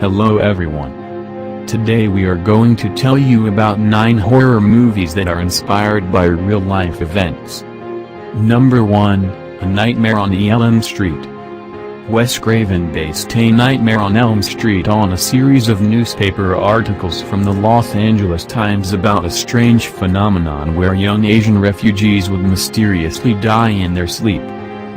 Hello everyone. Today we are going to tell you about 9 horror movies that are inspired by real-life events. Number 1, A Nightmare on Elm Street. Wes Craven based A Nightmare on Elm Street on a series of newspaper articles from the Los Angeles Times about a strange phenomenon where young Asian refugees would mysteriously die in their sleep.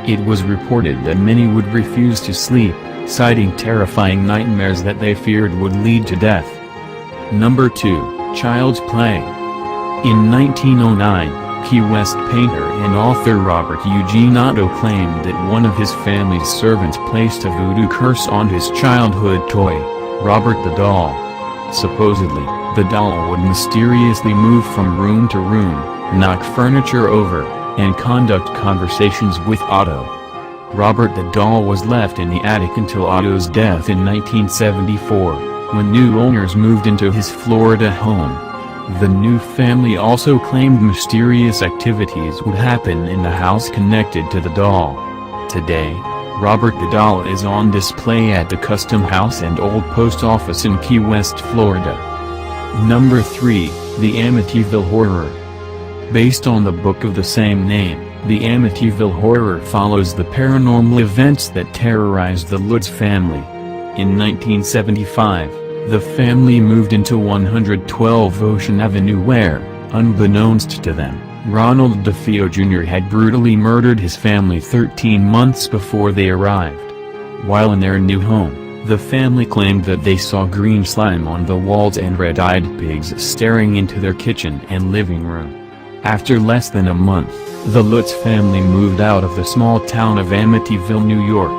It was reported that many would refuse to sleep, citing terrifying nightmares that they feared would lead to death. Number 2, Child's Play. In 1909, Key West painter and author Robert Eugene Otto claimed that one of his family's servants placed a voodoo curse on his childhood toy, Robert the doll. Supposedly, the doll would mysteriously move from room to room, knock furniture over, and conduct conversations with Otto. Robert the doll was left in the attic until Otto's death in 1974, when new owners moved into his Florida home. The new family also claimed mysterious activities would happen in the house connected to the doll. Today, Robert the doll is on display at the Custom House and Old Post Office in Key West, Florida. Number 3, The Amityville Horror. Based on the book of the same name, The Amityville Horror follows the paranormal events that terrorized the Lutz family. In 1975, the family moved into 112 Ocean Avenue where, unbeknownst to them, Ronald DeFeo Jr. had brutally murdered his family 13 months before they arrived. While in their new home, the family claimed that they saw green slime on the walls and red-eyed pigs staring into their kitchen and living room. After less than a month, the Lutz family moved out of the small town of Amityville, New York.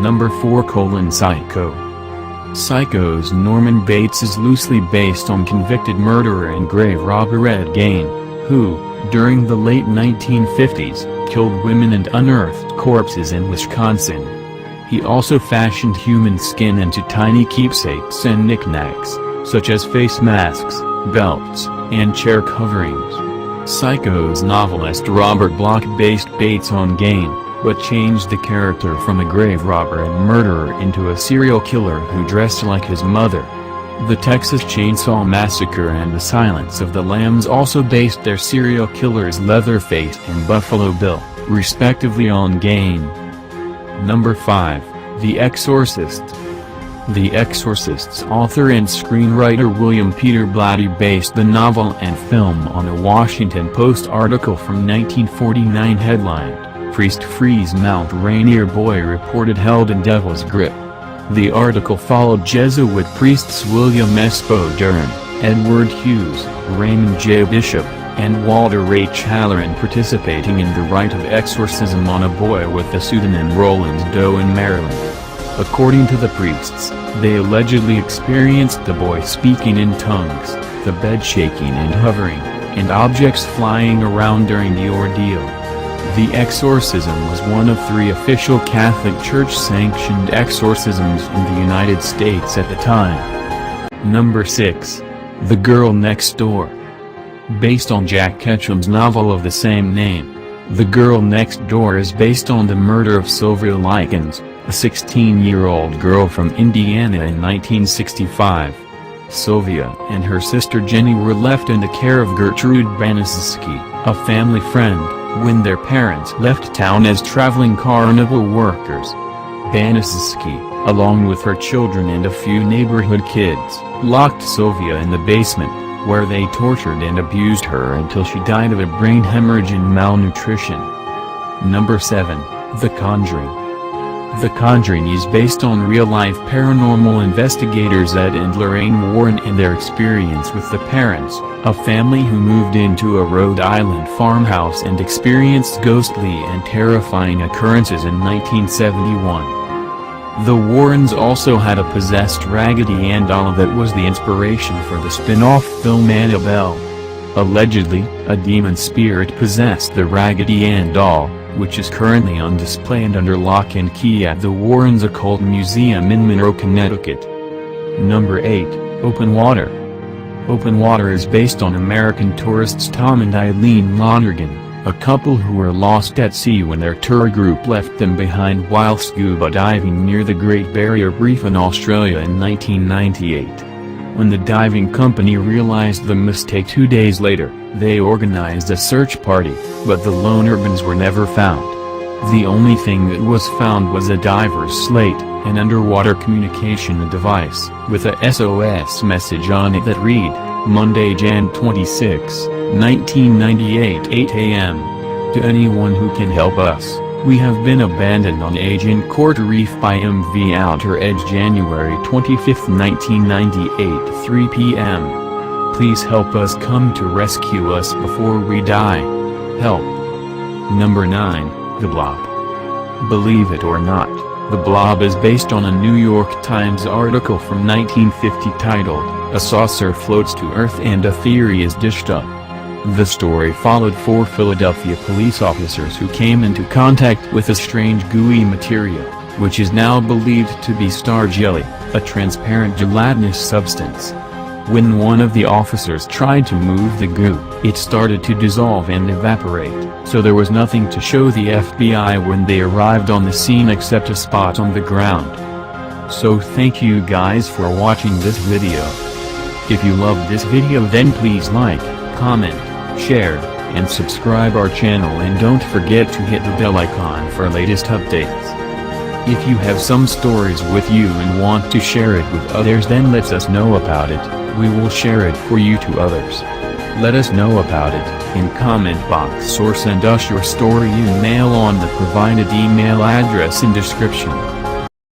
Number 4, Psycho. Psycho's Norman Bates is loosely based on convicted murderer and grave robber Ed Gein, who, during the late 1950s, killed women and unearthed corpses in Wisconsin. He also fashioned human skin into tiny keepsakes and knickknacks, such as face masks, belts, and chair coverings. Psycho's novelist Robert Bloch based Bates on Gein, but changed the character from a grave robber and murderer into a serial killer who dressed like his mother. The Texas Chainsaw Massacre and The Silence of the Lambs also based their serial killers Leatherface and Buffalo Bill, respectively on Gein. Number 5, The Exorcist. The Exorcist's author and screenwriter William Peter Blatty based the novel and film on a Washington Post article from 1949 headlined, "Priest Frees Mount Rainier Boy Reported Held in Devil's Grip." The article followed Jesuit priests William S. Bodern, Edward Hughes, Raymond J. Bishop, and Walter H. Halloran participating in the rite of exorcism on a boy with the pseudonym Roland Doe in Maryland. According to the priests, they allegedly experienced the boy speaking in tongues, the bed shaking and hovering, and objects flying around during the ordeal. The exorcism was one of 3 official Catholic Church-sanctioned exorcisms in the United States at the time. Number 6, The Girl Next Door. Based on Jack Ketchum's novel of the same name, The Girl Next Door is based on the murder of Sylvia Likens, a 16-year-old girl from Indiana in 1965. Sylvia and her sister Jenny were left in the care of Gertrude Banaszewski, a family friend, when their parents left town as traveling carnival workers. Banaszewski, along with her children and a few neighborhood kids, locked Sylvia in the basement, where they tortured and abused her until she died of a brain hemorrhage and malnutrition. Number 7, The Conjuring. The Conjuring is based on real-life paranormal investigators Ed and Lorraine Warren and their experience with the parents, a family who moved into a Rhode Island farmhouse and experienced ghostly and terrifying occurrences in 1971. The Warrens also had a possessed Raggedy Ann doll that was the inspiration for the spin-off film Annabelle. Allegedly, a demon spirit possessed the Raggedy Ann doll, which is currently on display and under lock and key at the Warrens Occult Museum in Monroe, Connecticut. Number 8, Open Water. Open Water is based on American tourists Tom and Eileen Lonergan, A couple who were lost at sea when their tour group left them behind while scuba diving near the Great Barrier Reef in Australia in 1998. When the diving company realized the mistake 2 days later, they organized a search party, but the lone Urbans were never found. The only thing that was found was a diver's slate, an underwater communication device, with a SOS message on it that read, Monday, Jan 26, 1998 8 a.m. To anyone who can help us, we have been abandoned on Agent Court Reef by MV Outer Edge January 25, 1998 3 p.m. Please help us, come to rescue us before we die. Help. Number 9, The Blob. Believe it or not, The Blob is based on a New York Times article from 1950 titled, A Saucer Floats to Earth and a Theory is Dished Up. The story followed 4 Philadelphia police officers who came into contact with a strange gooey material, which is now believed to be star jelly, a transparent gelatinous substance. When one of the officers tried to move the goo, it started to dissolve and evaporate, so there was nothing to show the FBI when they arrived on the scene except a spot on the ground. So thank you guys for watching this video. If you loved this video, then please like, comment, share, and subscribe our channel, and don't forget to hit the bell icon for latest updates. If you have some stories with you and want to share it with others, then let us know about it. We will share it for you to others. Let us know about it in comment box or send us your story in mail on the provided email address in description.